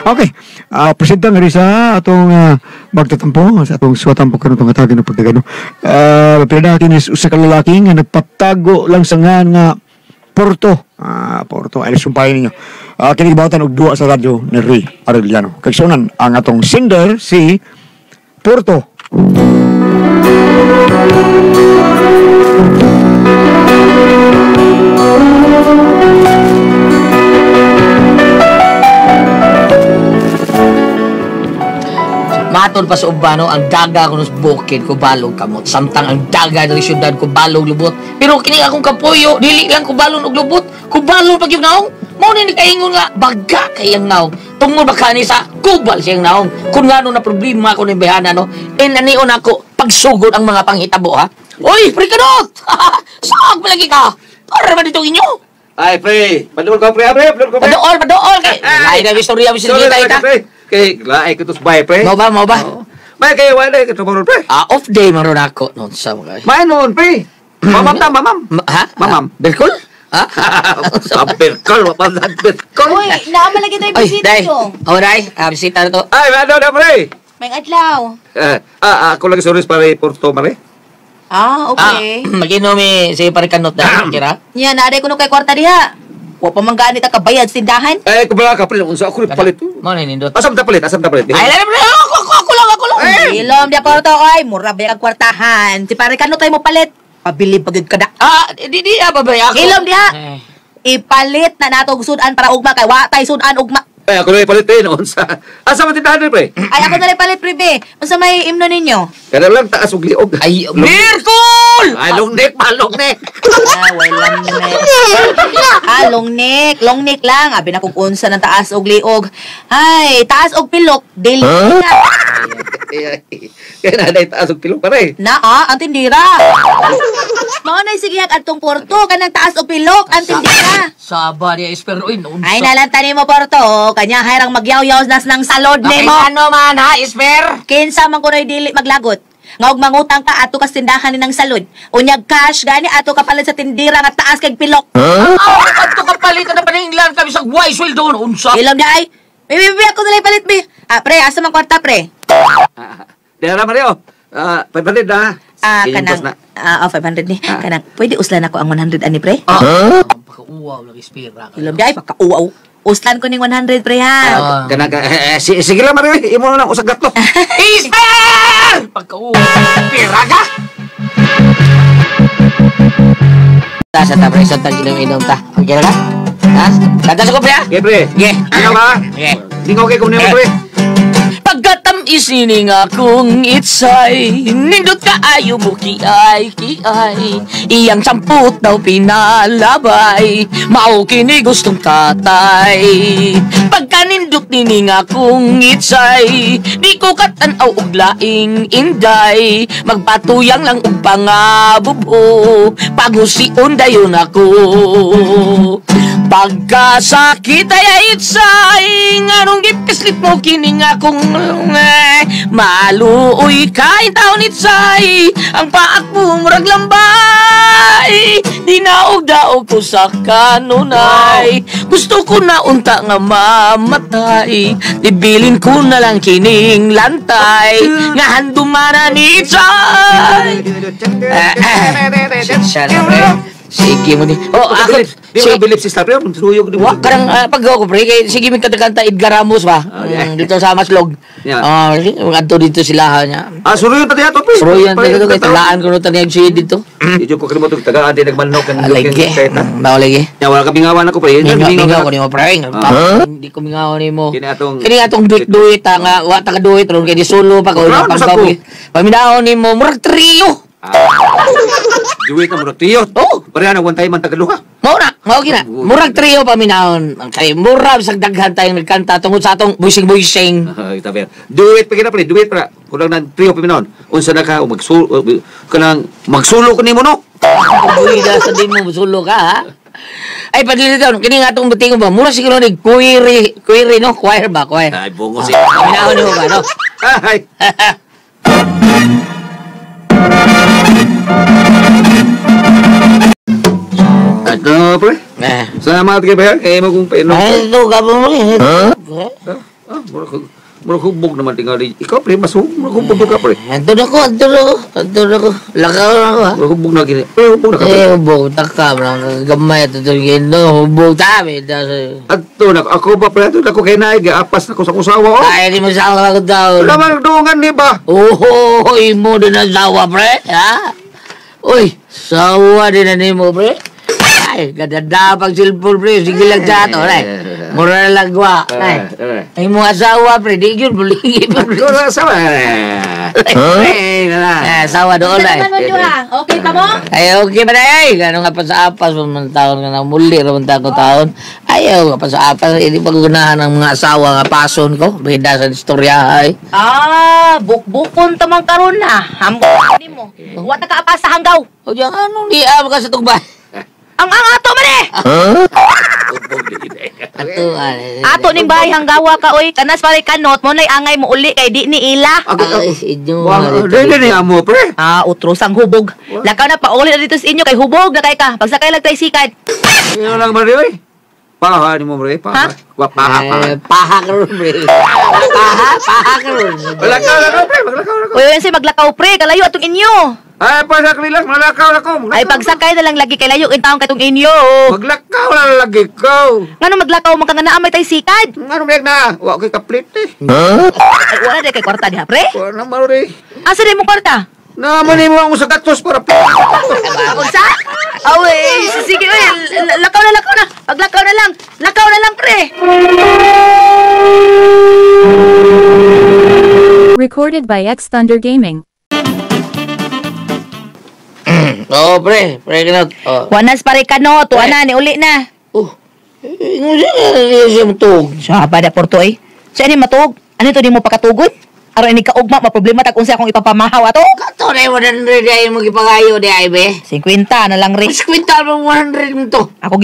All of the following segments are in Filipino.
Okay. Presenta nga rin sa atong magtatampo, sa atong suwatampo karon itong atagin ng pagdagano. Pila natin is usa ka lalaki nga nagpatago lang sa nga Porto. Porto. Ay, sumpahin ninyo. Kinigibawatan og duwa sa radyo ni Ray Arellano. Kagsunan ang atong singer si Porto. Matod pa sa ubano, ang daga ko nos bukid ko balog kamot. Samtang ang daga ng syudad ko balog lubot. Pero kini akong kapuyo, dili lang ko balon og lubot. Ko balon pag yung naong. Mao ni kaingon nga baga kayang naong. Tungod ba kani sa kubal siyang naong. Kung ngano na problema ko ni behana no. Anion ako pagsugod ang mga panghitabo ha. Oy, pre kanot. Saan palagi ka? Para man dito inyo. Ay, pre. Paduol ka, pre. Paduol. Kay. Ay, na istorya bisilita ita. Kay laay ko tos bay, pre. Mau ba? May kayo wala ka tomorrow, pre. Off day maron ako noon sa mga. May noon, pre. Mamam. Ha? Mamam. Berkol? Ha? Berkol, mapasad berkol. Uy, naamalagi tayo bisita nyo. Day. Bisita na to. Ay, ano na, pre. May adlaw. Ako lagi sorry pare Porto, mare. Okay. Maginom si parikanot na kira. Yan, naaday ko nung kay kwarta diha. Wa pa man ganit ang kabayad sa tindahan. Kubala ka, pre. Unsa ako palit. Mo na nindot. Asam ta palit. Ay, ako lang. Ilom dia pa to ay mura ba ang kwartahan. Si pare kano tayo mo palit. Pabili pagid kada. Di ba ako? Ilom dia. Ipalit na nato sudan para ugma kay wa tay sudan ugma. Ay, ako na palit eh. Unsa? Asam ang tindahan, pre. Ay ako na palit pribe. Unsa may imno ninyo? Kada lang taas og liog. Ay, Mirkul! Ay, longnek. Walang nek. Long neck lang. Abi na kung unsa ng taas og liog. Ay, taas og pilok. Dili na. Kaya na taas og pilok, pare. Ang tindira. Maunay sige atong Porto kanang taas og pilok ang tindira. Saba niya espero unsa. Ay nalantani mo Porto, kanya hayrang magyaw-yaw nas nang salod nimo. Ano man ha, esper? Kinsa man kunoy dili maglagot. Nga og mangutang ka ato kas tindahan ni nang salod. Unyag cash gani ato kapalit sa tindira nga taas kay pilok. Ato kapalit na paninglan kami sa guay sweldo unsa? Ilam di ay. Bibi ako nalay palit bi. Pre, asa man kwarta pre? Dera Mario. 500 na. Kanang 500 ni. Kanang pwede uslan ako ang 100 ani pre? Pagkauwaw lang espera. Ilam di ay pagkauwaw. Uslan ko ning 100 pre ha. Sige lang Mario, imo na lang usag gatlo. Esper! Pagkauwaw, espera ka? Sa tabray sa tag-inom ta. Okay na ka? Ha? Kanta sa ko pre ha? Okay pre. Okay. Ano ka? Okay. Hindi ko okay kung nimo pre. Pagkatam isining akong itsay, nindot ka ayo mo kiay. Iyang samput daw pinalabay, mao kini gustong tatay. Pagka nindot nining akong itsay, di ko katanaw og laing inday. Magpatuyang lang og pangabubo, pagusion dayon ako. Pagkasakit ay itsay, nganong gipislit mo kining akong maluoy kain taon itsay, ang paak mo murag lambay. Dinaog daog ko sa kanunay, gusto ko na unta nga mamatay. Ibilin ko na lang kining lantay, nga handumanan ni itsay. Siya na pre. Sige mo ni. Ako di mo bilip si Star Pre, suyog di mo. Karang pag ako pre, sige mi kadaganta Edgar Ramos ba? Dito sa Maslog. Adto dito sila niya. Suruyon pati ato pre. Suruyon dito kay talaan ko no taniyag siya dito. Di ko kalimutan taga ante nagmanok kan lagi. Bawo lagi. Ya wala ka bingawan ako pre. Bingaw ko nimo pre. Hindi ko bingaw nimo. Kini atong duit nga wa ta ka duit ron kay di solo pa ko pagbawi. Paminaon nimo murag trio. Duit na murag trio. Pareha na one time man tagaluha. Mao gina. Murag trio paminaon. Kay murag sa daghan tayong nagkanta tungod sa atong buising. Ay taber. Duit pa gina pre, duit para. Kulang nang trio paminaon. Unsa na ka kanang magsulo ko nimo no? Buida sa din mo sulo ka ha. Ay padilitaw kini nga atong butingon ba? Mura siguro ni query no, choir ba? Ay bungos eh. Paminaon nimo ba no? Ay. Ato pre? Salamat kay Bayan. Kaya mo kung painom. Ay, ito ka po mo rin. Murag hubog naman tingali. Ikaw, pre, mas hubog ka, pre. Anto na ko. Lakaw na ako, ha? Murag hubog na gini. Hubog na ka, pre. Hubog. Taka, gamay ito gino. Hubog tabi. Ato na, ako ba, pre? Ato na ko kay naig. Apas na ko sa kusawa, oh. Ay, di mo sawa ko daw. Wala man nagdungan, di ba? Oo, imo din ang sawa, pre. Ha? Uy, sawa din na mo, pre. Ay, ganda pag cellphone, pre. Sige lang sa ato, pre. Mura na lang gwa. Ay, mo asawa, pre. Di yun, buligi, pre. Ikaw na asawa. Asawa doon, Ano ay. naman mo, Juha? Okay pa mo? Ay, okay ba na, ay? Gano'n nga pa sa apas, mga taon ka na muli, ramang taon. Ayaw nga pa sa apas. Hindi pa gunahan ng mga asawa nga pason ko. Bida sa istorya, ay. Bukbukon tamang karon na. Hambok ni mo. Wa ta kaapa sa hanggaw. O diyan, anong liam ka sa tugbay? Ang ato man eh. Ato ning bahay hanggawa ka oy. Kanas pare kanot mo nay angay mo uli kay di ni ila. Ay, inyo. Dili ni amo, pre. Utros ang hubog. Lakaw na pauli na dito sa inyo kay hubog na kay ka. Pagsakay lang tay sikat. Ano lang, Mario, eh. Paha ni mo, pre. Paha. Paha. Paha ka ron, pre. Paha ka ron. Maglakaw na ko, pre. Maglakaw na ko. Oy, yun say maglakaw pre, kalayo atong inyo. Ay, pasakli lang. Maglakaw na ko. Ay pagsakay na lang lagi kay layo in taong katong inyo. Maglakaw na lagi ko. Ngano maglakaw man ka nga naamay tay sikad? Ano ba na? Wa ko kaplit eh. Ay wala di kay kwarta diha pre. Wa na maro eh. Asa di mo kwarta? Naman mo ang sa gatos para Unsa? Away, sige oy, lakaw na. Paglakaw na lang. Lakaw na lang pre. Recorded by X Thunder Gaming. Oo, pre. Pre, ganot. Wanas pare kanot, tuana ni uli na. Ingo siya matug. Siya ba da porto eh? Siya ni matug. Ano to di mo pakatugod? Aron ini kaugma maproblema tag unsa akong ipapamahaw ato? Kato na yung 100 ay mo gipagayo di ay be. 50 na lang rin. Mas kwintal mo 100 mo to. Ako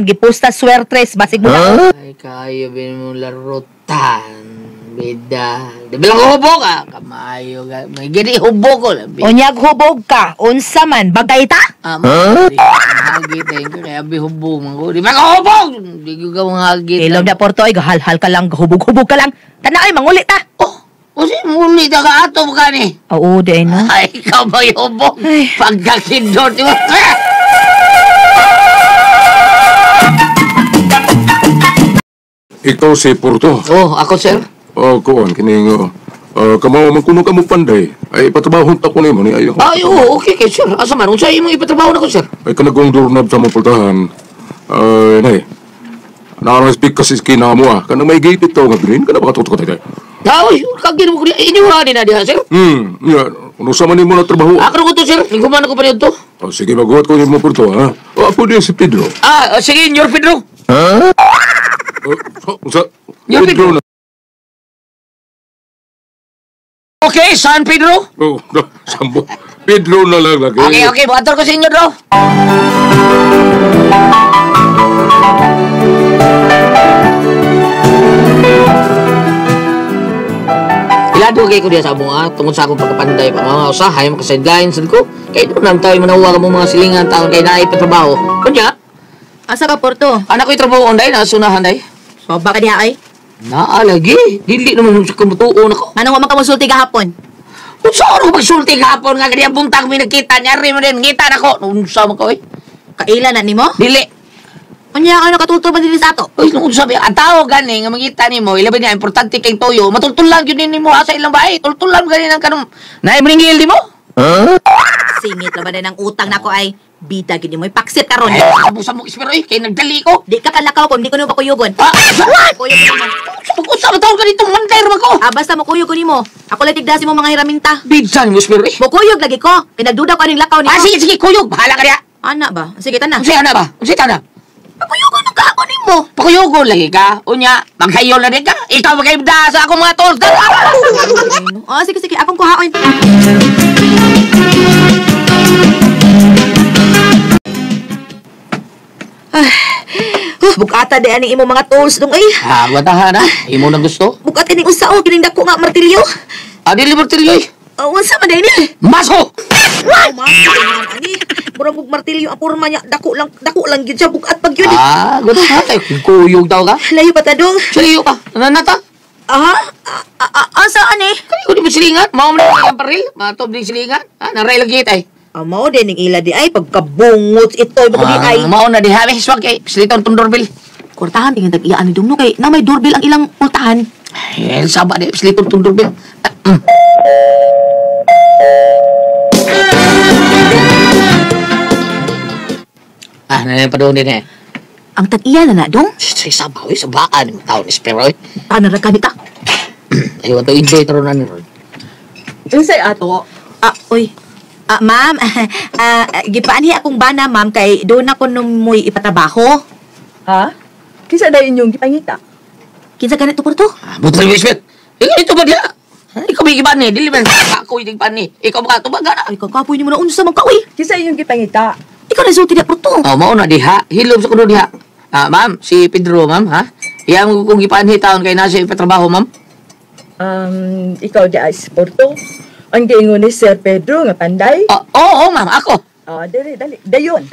gipusta swertres basig mo na. Ay, kayo bin mo larutan. Bida. Di bilang ko hubog ah. Kamayo ka. May gini hubog ko. Unyag hubog ka, unsa man bagay ta? Hagit eh. Kaya bihubog man ko. Di ba ka hubog? Di ko ka mga hagit. Ilaw na porto ay gahal-hal ka lang, hubog-hubog ka lang. Tana ay mangulit ta. Kasi muli na ka ato ka ni. Oo, di na. Ay, ikaw ba yung hubog? Ay. Pagkakindot. Di ba? Ikaw si Porto. Oh, ako sir. Kuan kining kamo man kuno kamo panday. Ay patrabahon ta ko nimo ni ayo. Ay, oo, okay kay sir. Asa man, unsa imong ipatrabaho na ko sir? Ay kanagong doorknob sa mong pultahan. Nay. Speak kasi kina mo ah. Kanang may gate ito nga green kana makatutok ka tayo. Ay, kagin mo ko inyo ha din na diha sir. Ya, ano sa man nimo na trabaho? Ako ko to sir. Lingkuman ako pa nito. Sige maguhat ko nimo Porto ha. Ako din si Pedro. Sige, Nyor Pedro. Unsa? Yung Pedro na. Okay, San Pedro? Sambo. Pedro na lang lagi. Okay, buhator ko sa inyo, bro. Ilado kay ko diya sa mga tungod sa akong pagkapanday pa mga usahay, mga sidelines ko. Kaya doon lang tayo manawa ka mo mga silingan taon kay naay patrabaho. Kunya, Asa ka porto? anak ko trabaho onday na sunahan day. So baka diha ay. Naalagi, dili naman sa kamutuon ako. Anong wa man ka musulti gahapon? Kung saan ako magsulti kahapon nga ganyan buntag may nagkita niya rin mo din, ngita na ko. Unsa mo ko eh? Kaila na nimo? Dili. Unya ano katultol man dinhi sa ato? Uy, nung sabi, ang tao gani nga mangita ni mo, ilabi niya, importante kay toyo, matultulan yun din mo sa ilang bahay, tultulan gani ng kanong, naimringil di mo? Singit na ba na ng utang nako ay bida gini mo ipaksit karon. Ay, abusan mo ispero eh, kay nagdali ko. Di ka kalakaw ko, hindi ko nimo pakuyugon. What? Kuyugon mo. Pag-usap na taon ka dito, mandair mo ko. Basta mo kuyugon nimo. Ako lang tigdasin mo mga hiraminta. Bidsan mo ispero eh. Mo kuyog lagi ko. Kinagduda ko aning lakaw nimo. Sige, kuyog, bahala ka niya. Ana ba? Sige tana. Unsay ana ba? Unsay tana? Pakuyugon ka ako nimo. Pakuyugo lagi ka. Unya, maghayol na din ka. Ikaw magkaibda sa akong mga tol. Sige, akong kuhaon. Bukata di ani imo mga tools dong ay. Watahan ha. Imo na gusto? Bukata ning usa o kining dako nga martilyo. Dili martilyo eh. Unsa man ni? Maso! Ani, murag og martilyo ang porma niya. Dako lang gyud siya bukat pag yun. Gusto ha. Kuyog daw ka. Layo pa ta dong. Saliyo ka. Nanata. Saan eh? Kani ko di silingan, mao man ang paril, matob di silingan. Naray lagi tay. Mao din ning ila di ay pagkabungot itoy mo di ay. Mao na di habi swag kay siliton tong doorbell. Kurtahan tingin tag-iyaan ni Dungno kay na may doorbell ang ilang kurtahan. Eh, saba di siliton tong doorbell. Nanay pa doon din eh. Ang tag-iya na Dong. Say sabaw, sabaan yung tao ni Spero eh. Tanara ka nita. Ayaw to invite ron na ni Ron. Unsay ato? Uy. Ma'am, gipaanhi akong bana, ma'am, kay doon ako nung mo'y ipatrabaho. Ha? Kisa na inyong gipangita? Kinsa ganito po to? Buto yung Ismet. Ito ba diya? Ikaw may iban eh. Dili man ako yung iban eh. Ikaw ba ito ba gana? Ay, kakapoy ni mo na unsa mong kawi. Kisa inyong gipangita? Ikaw na sulti na po to. Mauna diha. Hilom sa kuno diha. Ma'am, si Pedro, ma'am, ha? Iyang kung ipanhi taon kay nasa ipatrabaho, ma'am. Ikaw di ay sporto. Ang giingon ni Sir Pedro nga panday. Oo, ma'am, ako. Dali. Dayon.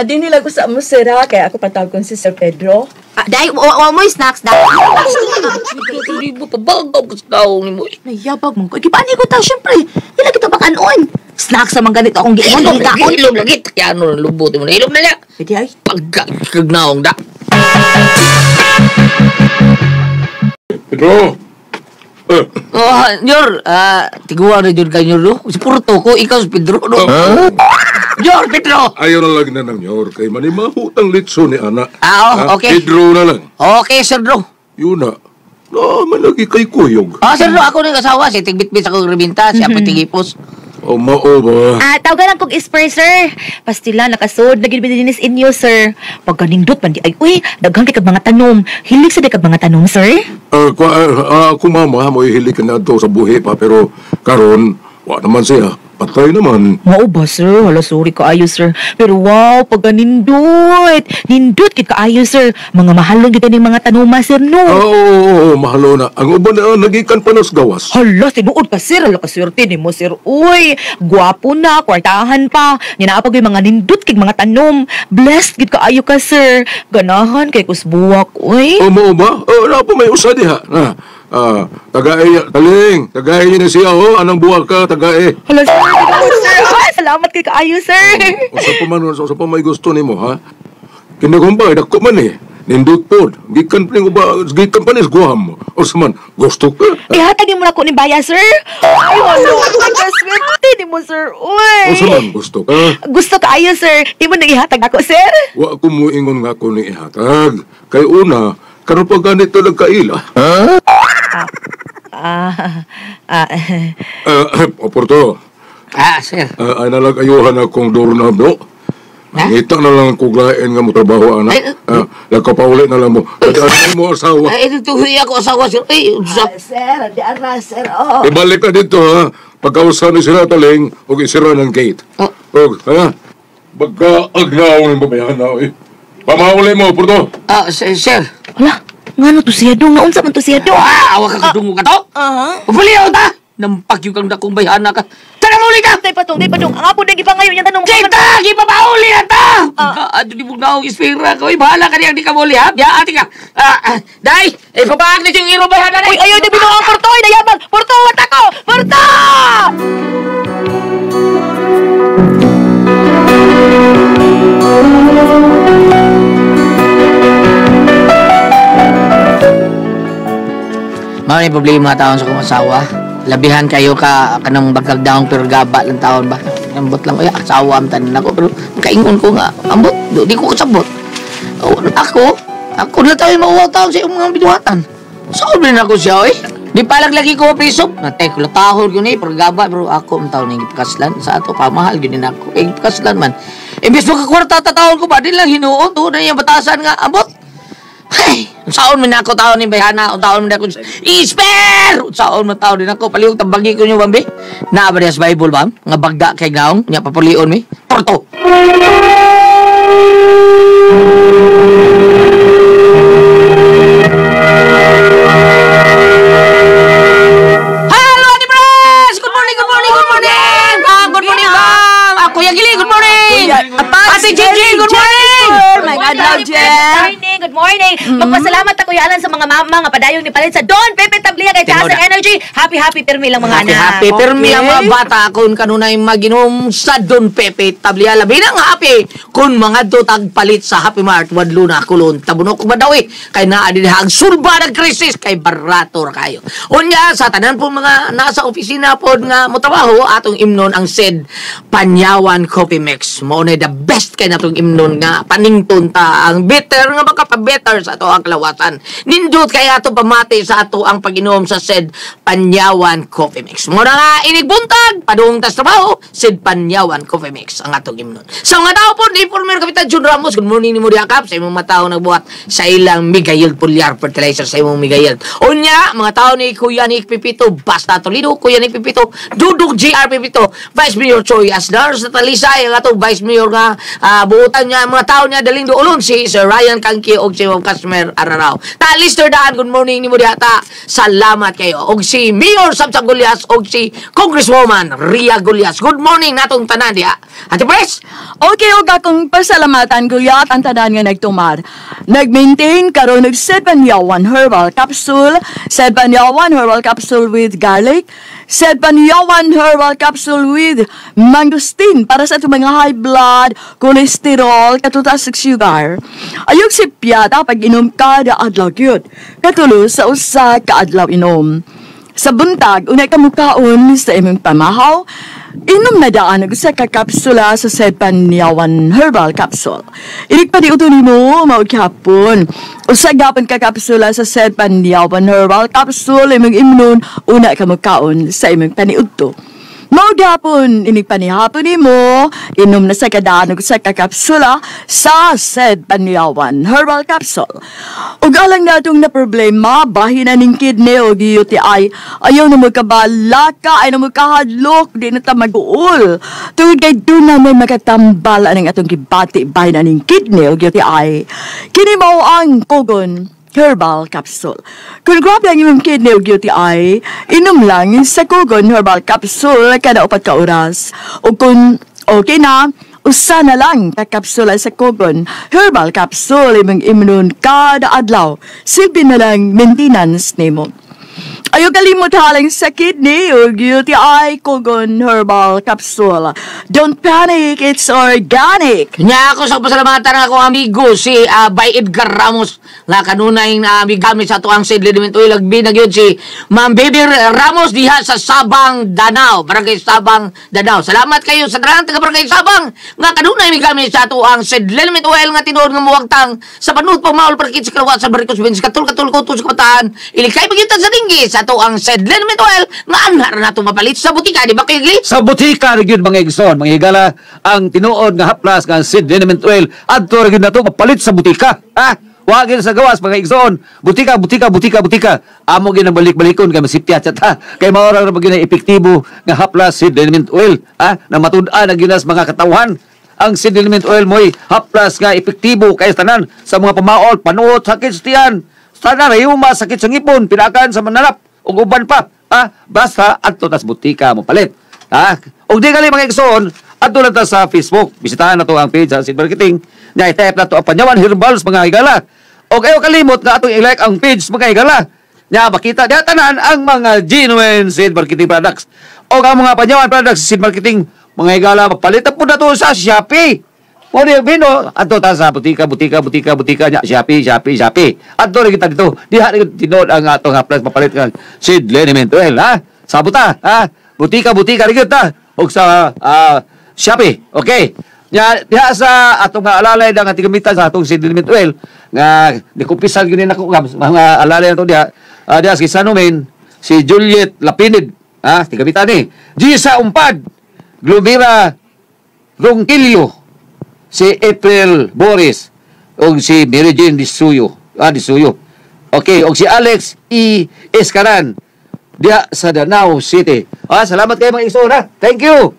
Di nila ko sa mo sir ha, kaya ako patawag ko si Sir Pedro. Dahil, mo'y snacks dahil. Hindi mo pabagaw ka sa taong ni mo. Nayabag mo ko. Gipaanhi ko tao, syempre. Ila kita bakanon. Snacks sa mga ganito akong giingon. Hilom lagi. Kaya ano, lubutin mo na. Hilom na niya. Pwede ay. Pagkagnaong da. Pedro! Nyor, tiguan na dyan kayo, no? Si Porto ko, ikaw si Pedro, no? Nyor, Pedro! Ayaw na lang na ng Yor, kay manimahutang litso ni Ana. Okay. Pedro na lang. Okay, Sir Dro. Yun na. Naman lagi kay Kuyog. Sir Dro, ako na yung asawa. Si Tigbit-bit ako rebinta. Siya po tigipos. Mao ba? Tawagan lang kong spray, sir. Pastila, nakasod, lagi bininis inyo, sir. Pag ganindot, pandi ay, uy, daghan kay kag mga tanom. Hilig sa kag mga tanom, sir. Kung mama, mo ihili ka na ito sa buhi pa, pero karon wa naman siya. Patay naman. Mao ba, sir? Hala, sorry kaayo, sir. Pero wow, pag ganindot. Nindot kit kaayo, sir. Mga mahalon kita ng mga tanuma, sir, no? Oo, mahalo na. Ang uban na nagikan pa nos gawas. Hala, tinuod ka, sir. Hala, kaswerte ni mo, sir. Uy, gwapo na, kwartahan pa. Ninaapag yung mga nindot kay mga tanom. Blessed git kaayo ka, sir. Ganahan kay kusbuwak, uy. Mao ba? Wala pa may usa diha. Tagay niya na siya, anang buwag ka, tagay. Hala, sir. Ay, salamat kay kaayo, sir. Sa pa may gusto nimo ha? Kinagumbay, dako man eh. Nindot po, gikan pa nis guham mo. O saman, gusto ka? Ihatag mo na ko ni Baya, sir. Ay, wala. Nagkaswerte ni mo, sir. Uy. O saman, gusto ka? Gusto kaayo, sir. Imo nang ihatag ako, sir. Wa ko mo ingon nga ko ni ihatag. Kay una, karon pa ganito nagkaila. Porto. Sir. Ay nalang ayuhan akong doorknob, no? Ngita na lang kung lain nga mo trabaho, anak. Nagkapauli na lang mo. Ano mo asawa? Ito ako asawa, sir. Sir, di ara, sir. Ibalik ka dito, ha? Pagkausa ni sila taling, huwag isira ng gate. Huwag, ha? Magka-agnaw ng babayan na, eh. Pamauli mo, Porto. Sir. Wala. Nga no to siya dong. Naunsa man to siya dong. Awa ka kadungo ka to? Pupaliyaw ta! Nampak yung kang dakong bayana ka. Tara mauli ka! Day patong. Ang apo na gipangayo niya tanong. Kita! Gipapauli na ta! Ado di mo na akong ispira ko. Bahala ka niyang di ka muli, ha? Biya, ati ka. Day! Papaak na yung iro bayana na. Uy, ayaw na binuang Porto. Ay, nayabag. Porto, wata ko! Porto! May problema mga taon sa kumasawa. Labihan kayo kanang bagagdaong pero gaba lang taon ba? Ambot lang kaya asawa am tanan ako pero kaingon ko nga ambot di ko kasabot. Ako na tayo mauwaw taon sa iyong mga binuhatan. Sabi na ako siya Di palag lagi ko prisop. Natay ko latahol yun pero gaba pero ako ang taon ng ipakaslan sa ato pamahal yun din ako. Ipakaslan man. Imbes mo kakwarta tatahol ko ba? Di lang hinuon doon na yung batasan nga ambot. Hey, saon man ako taon ni Bayana, taon man ako Isper! Saon man taon din ako palihog tambagi ko niyo bambi. Naa ba sa Bible bam? Nga bagda kay gaong nya papulion mi. Porto. Hello, Ate Pres! Good morning! Good morning, ma'am! Ako yung gili, good morning! Ate Gigi, good morning! Magandang Jen. Good morning. Magpasalamat ako yalan sa mga mama nga padayong ni palit sa Don Pepe Tablia kay Taas ng Energy. Happy pirmi lang mga anak. Happy pirmi lang mga bata kung kanunay maginom sa Don Pepe Tablia. Labi nang happy kung mga dotag palit sa Happy Mart wadlo na kulon tabunok madawi kay naa din ang sulba ng krisis kay barato ra kayo. Unya sa tanan po mga nasa opisina pod nga motrabaho atong imnon ang said Panyawan Coffee Mix. Mo na the best kay natong imnon nga panington ta ang better nga makapabetter sa ato ang kalawasan. Nindot kay ato pamati sa ato ang pag-inom sa said Panyawan Coffee Mix. Mo na nga inigbuntag padung tas trabaho said Panyawan Coffee Mix ang atong imnon. Sa mga tao po ni former Kapitan Jun Ramos, good morning ni Muria Kap sa imong mga tao nagbuhat sa ilang Miguel Pulyar fertilizer sa imong Miguel. Unya mga tao ni Kuya Nick Pipito, Basta Toledo, Kuya Nick Pipito, Duduk GR Pipito, Vice Mayor Choi Asnar sa Talisay, ang ato Vice Mayor nga buutan niya mga tao niya daling doolon si Sir Ryan Kangki og si Customer Araraw. Ta Lister Daan, good morning ni Muria ta. Salamat kayo. Og si Mayor Samsa Gulyas og si Congresswoman Ria Gulyas. Good morning natong tanan diha. Ate Pres. Okay, og akong pasalamatan Gulyat ang tanan nga nagtumar. Nag-maintain karon og Said Panyawan Herbal Capsule, Said Panyawan Herbal Capsule with garlic, Said Panyawan Herbal Capsule with mangosteen para sa itong mga high blood, cholesterol, katutas sa sugar. Ayog si piyata pag inom kada adlaw gyud. Katulo sa usa ka adlaw inom. Sa buntag, unay kamukaon sa imong pamahaw, inom na daan sa kakapsula sa Said Panyawan Herbal Capsule. Inig pa di utunin mo, maugihapon. Usagapon kakapsula sa Said Panyawan Herbal Capsule, imong imnon, una kamukaon sa imong paniudto. Maugihapon, inig panihapon ni mo, inom na sa kadanog sa kakapsula sa Said Panyawan Herbal Capsule. Ug alang natong na problema, bahin na ning kidney o UTI, ayaw na magkabalaka, ay na magkahadlok, di na ta mag-uol. Tungod kay doon na may makatambal ang atong kibati, bahin na ning kidney o UTI. Kini mo ang Kogon Herbal Capsule. Kung grabe ang imong kidney o UTI, inom lang sa Kogon Herbal Capsule kada 4 ka oras. O kung okay na, usa na lang kakapsula sa Kogon Herbal Capsule imong imnon kada adlaw. Silbi na lang maintenance nimo. Ayaw kalimot halang sa kidney o UTI Kogon Herbal Capsule. Don't panic, it's organic. Nya ako sa pasalamatan ako amigo si Bay Edgar Ramos nga kanunay na gamit sa tuang Said Liniment Oil agbi na gyud si Ma'am Baby Ramos diha sa Sabang Danao, Barangay Sabang Danao. Salamat kayo sa tanan taga Barangay Sabang nga kanunay gamit sa tuang Said Liniment Oil nga tinuod nga muwagtang sa panut pamaol parkit sa kalawat sa Barikos Benz katul ko sa kabataan. Ilikay pagitan sa dinggi sa tuang Said Liniment Oil nga anhar na to mapalit sa butika di ba kay Gli? Sa butika rin yun mga igsoon, mga higala, ang tinuod nga haplas nga Said Liniment Oil, adto rin na to mapalit sa butika. Ha? Wagin sa gawas mga igsoon, butika. Amo ginabalik-balikon kay masipya ta. Kay maura na magina epektibo nga haplas Said Liniment Oil, ha? Na matud-an na ginas mga katawhan. Ang Said Liniment Oil mo'y haplas nga epektibo kay tanan sa mga pamaol, panuot, sakit sa tiyan, tanan rayuma, sakit sa ngipon, pinakan sa mananap, ug uban pa. Ha? Basta adto tas butika mo palit. Ha? Og di gali mga igsoon, adto lang ta sa Facebook. Bisitahan na to ang page sa Seed Marketing. Nya i-type na to ang Panyawan Herbals mga higala. Og ayaw kalimot nga atong i-like ang page mga higala. Nya makita diha tanan ang mga genuine Seed Marketing products. Og ang mga Panyawan products sa Seed Marketing mga higala mapalit na po na to sa Shopee. O di bino, adto ta sa butika nya Shopee. Adto rin kita dito. Diha rin tinod ang atong haplas mapalit ng Said Liniment Oil, ha? Sabuta, ha? Butika rin kita. O sa Shopee, okay? Diha sa atong alalay ng ating gamitan sa atong Said Liniment Oil, nga nikupisan gini nako mga alalay na to diha. Diha si Sanomen, si Juliet Lapinid, ha? Tigamitan ni. Gisa Umpad, Glumira Ronquillo, si April Boris o si Mary Jane Disuyo. Okay, o si Alex E. Escaran diya sa Danao City. Salamat kayo mga igsoon, ha? Thank you.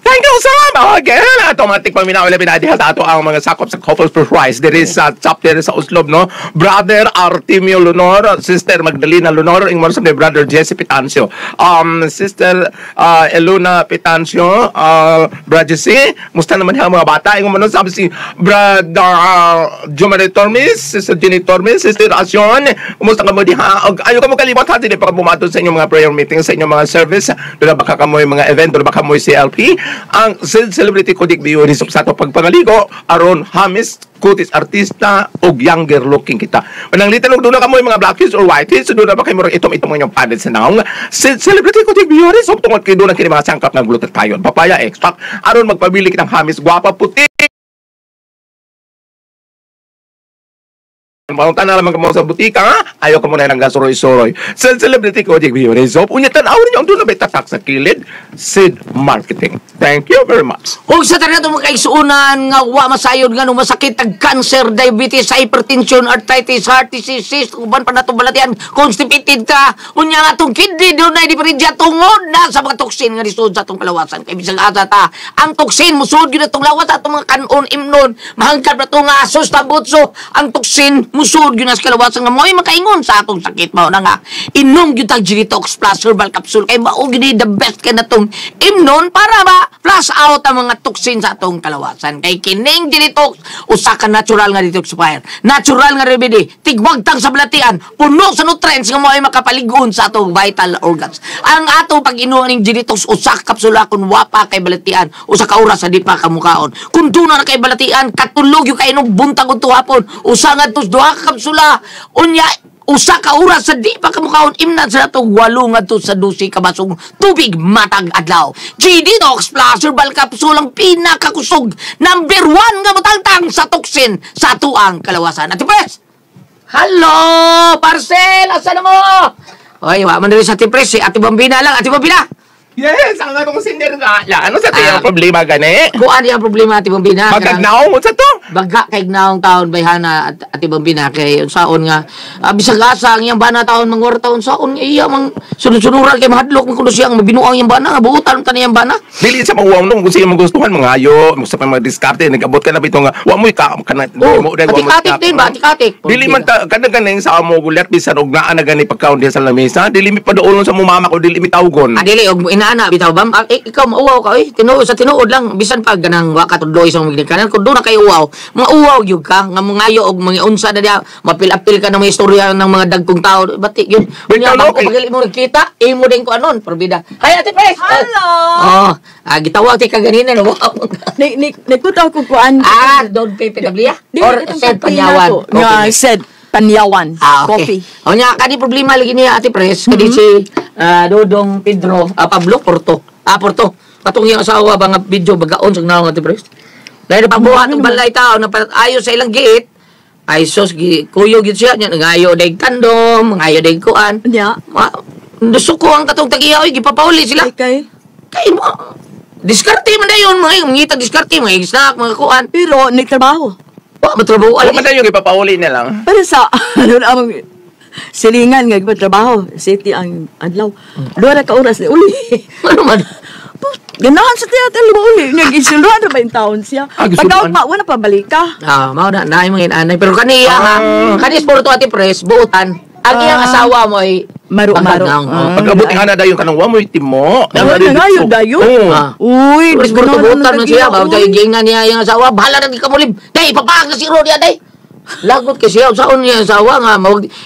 Thank you so much. Okay, automatic pa minaw ila binadiha sa ato ang mga sakop sa Couples for Christ. There is sa chapter sa Uslob, no? Brother Artemio Lunor, Sister Magdalena Lunor, ingmon sa Brother Jesse Pitancio. Sister Eluna Pitancio, Brother Jesse, musta naman ang mga bata? Ingmon sabi si Brother Jomari Tormes, Sister Jenny Tormes, Sister Asyon, kumusta ka mo diha? Ayo ka mo kalimutan din para bumaton sa inyong mga prayer meetings, sa inyong mga service, doon baka ka mo yung mga event, doon baka mo yung CLP. Ang celebrity kodik biyo ni sa ato pagpangaligo aron hamis kutis artista og younger looking kita. Manang litan og doon ka mo yung mga blackies or whiteys, so doon ba kay mo itom yung padded sa naong celebrity kodik biyo ni so tungod kay doon kini mga sangkap ng glutathione, papaya extract aron magpabili kitang hamis gwapa puti. Pangunta na naman ka mo sa butika, ha? Ayaw ka muna ng gasuroy-suroy. Sa celebrity ko, Jig Biyo Rizop, unyatan awin niyo ang doon na may tatak sa kilid, Sid Marketing. Thank you very much. Kung sa tanan itong kaigsuunan nga wa masayod nga nung masakit ang cancer, diabetes, hypertension, arthritis, heart disease, uban pa na itong balatian, constipated ka, unya nga itong kidney, doon na idiparidya tungod na sa mga toksin nga nisod sa itong kalawasan. Kaya bisang asa ta, ang toksin, musod yun itong lawas at itong mga kanon, imnon, mahangkad na itong asos, tabutso, ang toksin, musod yun as kalawasan nga mo'y makaingon sa atong sakit mo na nga. Inom yun tag Genitox Plus Herbal Capsule, kaya maog yun the best ka na itong imnon para ba flush out ang mga toksin sa atong kalawasan. Kay kining Genitox, usa ka natural nga detoxifier, natural nga remedy, tigwagtang sa balatian, puno sa nutrients nga mo ay makapaligon sa atong vital organs. Ang atong pag-inuan ng Genitox, usa ka kapsula kun wapa kay balatian, usa ka oras sa di pa kamukaon. Kung doon na kay balatian, katulog yung kainom buntag ito hapon, usa nga tos duha ka kapsula, unya usa ka oras sa di pa kamukaon imnan sa atong 8 ngadto sa 12 ka basong tubig matag adlaw. Genitox Plus Herbal Capsule ang pinakakusog, number 1 nga butangtang sa toksin sa atuang kalawasan. Ati Pres! Hello! Parcel! Asa na mo? Oy, wa man diri sa Ati Pres, si Ati Bambina lang. Ati Bambina! Yes, ang atong sinder nga. Ano sa tiyang problema gani? Kuan ang problema Ati Bambina. Magkagnaong mo sa to? Baga kay gnaong taon bayhana at Ati Bambina kay saon nga bisag asa ang iyang bana taon mangor taon saon nga iya mang sunod-sunuran kay mahadlok man kuno siyang mabinuang iyang bana nga buutan ta niyang bana. Dili sa mga nung kung sila magustuhan mga ayo, sa mga diskarte nagabot ka na bito nga wa mo ka kana mo dai wa mo. Atik din ba atik. Dili man ta kanang sa amo gulat bisan og naa na gani pagkaon diha sa lamesa, dili mi paduolon sa mumama ko dili mi tawgon. Dili og ana bitaw bam ikaw mauwaw ka tinuod sa tinuod lang bisan pag ganang wa ka tudloy sa mga kanan kun do na kay uwaw mga uwaw gyud ka nga mangayo og mga unsa na dia mapil-apil ka ng mga istorya ng mga dagkong tao batik yun unya ba ko pagali mo nakita imo din ko anon probida hay Ate Pres. Hello. gitawag ti ka ganina no Nagkutaw ko kuan. Don PPW or said Panyawan Nga said Panyawan. Okay. Coffee. O nya kani problema lagi ni Ate Pres kadi si Dodong Pedro Pablo Porto. Porto. Katong iyang asawa ba nga video bagaon sa naong Ate Pres. Dahil napabuhat ang balay tao na ayo sa ilang giit. Ay sos kuyo gid siya nya ngayo day kandom, ngayo day kuan. Nya. Suko ang katong tagiya oy gipapauli sila. Kay mo. Diskarte man dayon mga ngita diskarte mga snack mga kuan. Pero nagtrabaho. Wa matrabaho Alam mo tayo gipapauli na lang. Pero sa ano among silingan nga trabaho, city ang adlaw. Duha ka oras ni uli. Ano man? Ganahan sa teatro uli. Nag-isulduhan na ba yung taon siya? Pagkaon pa, wala pa balik ka. Mao na naay mga inanay pero kaniya nga kanis porto Ate Pres buutan. Ang iyang asawa mo ay Maro-maro. Pag-abot nga na dayon kanang wa mo itimo. Nangayo dayon. Uy, Pres porto buutan man siya ba day gingan niya iyang asawa bahala na di ka mulib. Day papaag na si Rodia day. Lagot kasi siya saon niya asawa nga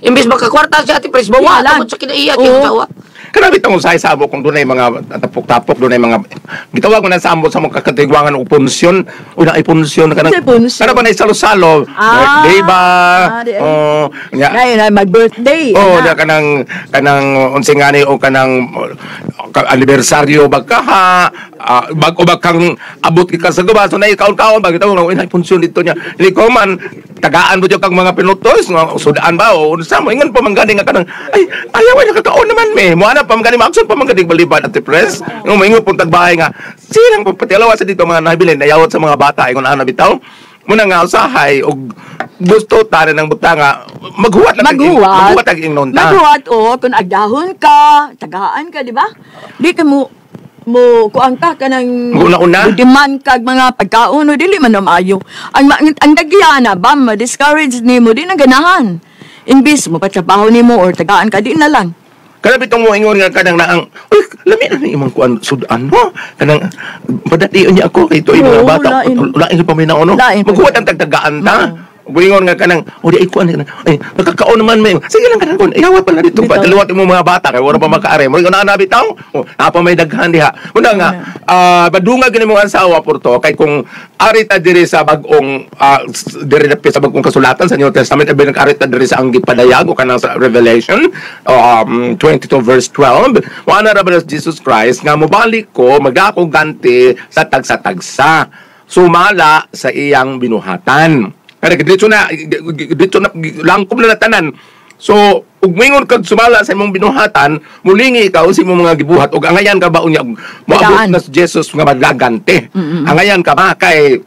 imbes makakwarta si Ate Pres bawa sa kinaiya iyang asawa. Grabe itong usay sa amo kung doon ay mga tapok-tapok, doon ay mga gitawag mo na sa amo sa mga kakatigwangan o punsyon o na ay punsyon kana ba na salo-salo birthday ba mag-birthday na kanang unsingani o kanang anibersaryo bagka bag o kang abot ka sa gawa so na ikaw-kaon ba gitawag mo ay punsyon dito niya dili ko man tagaan mo diyo kang mga pinutos nga sudaan ba o unsa mo ingon pa man gani nga kanang ay ayaw ay nakakaon naman me mo ana pamagani maakson pamagani balibad Ate Pres yung maingon pong tagbahay nga silang pagpatialawa sa dito mga nabilin nayawat sa mga bata ingon ana bitaw muna nga usahay og gusto tare ng butanga maghuwat ang inonta maghuwat o kung agdahon ka tagaan ka di ba di ka mo mo kuang ka kanang Una-una? demand kag mga pagkaon o dili man na maayo. Ang dagyana ba ma-discourage nimo di na ganahan. Imbis mo patrabaho nimo or tagaan ka di na lang. Kana bitong mo ingon nga kanang naang, uy, lami na ni imong kuan sudan mo. Kanang padatiyon niya ako kay ito mga Oo, bata. lain. Lain pa may naono. Lain pa. Magkuha ang tagtagaan ta. Ingon nga kanang, o di ay kuan ay nakakaon naman may. Sige lang kanang kun. Iyawa pa na dito pa dalawa mo mga bata kay wala pa makaare. Mo na nabitaw. O apa may daghan diha. Una nga badunga gini mo ang asawa porto kay kung arita diri sa bagong diri sa bagong kasulatan sa New Testament abi nag-arita diri sa ang gipadayag o kanang sa Revelation 22 verse 12 wa na ra ba Jesus Christ nga mobalik ko magako ganti sa tagsa-tagsa sumala sa iyang binuhatan. Kaya dito na langkom na tanan. So, ug mingon kag sumala sa imong binuhatan, mulingi ikaw sa imong mga gibuhat ug angayan ka ba unya moabot na si Jesus nga magagante. Angayan ka ba kay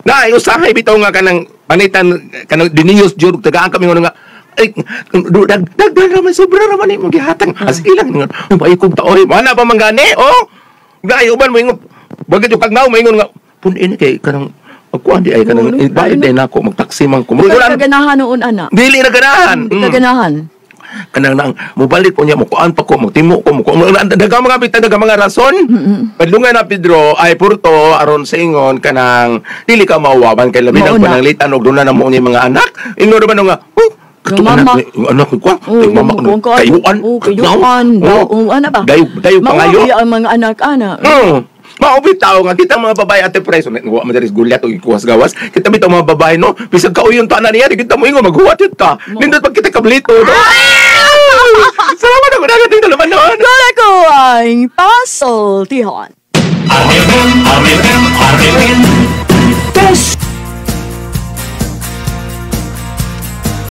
na usahay bitaw nga kanang panitan kanang diniyos jud tagaan kami nga ay dagdag naman sobra naman imong gihatag. As ilang nga bay kog taoy. Mana pa mangani? Oh. Gayo ban mo ingon. Bagay yung pagnaw mo ingon nga pun ini kay kanang kuan di ay kanang bayad din ako magtaksi man ko. Wala ganahan noon ana. Dili na ganahan. Ganahan. Kanang nang mobalik po niya mo kuan pa ko magtimo ko mo daga mga bitan daga mga rason. Padlungan na Pedro ay purto aron sa ingon kanang dili ka mawawan kay labi ng pananglitan og duna na mo ni mga anak. Ingno ba nga mama anak ko mama kayuan ano ba gayo pangayo ang mga anak-anak. Maubitaw nga kita mga babae ate preso wa madaris gulyat og ikuwas gawas kita bitaw mga babae no bisag ka uyon ta na niya kita mo ingon maghuwat yun ta nindot pag kita kablito no salamat ako nagating dalaman noon Dala ko ang puzzle tihon. Armin. Test.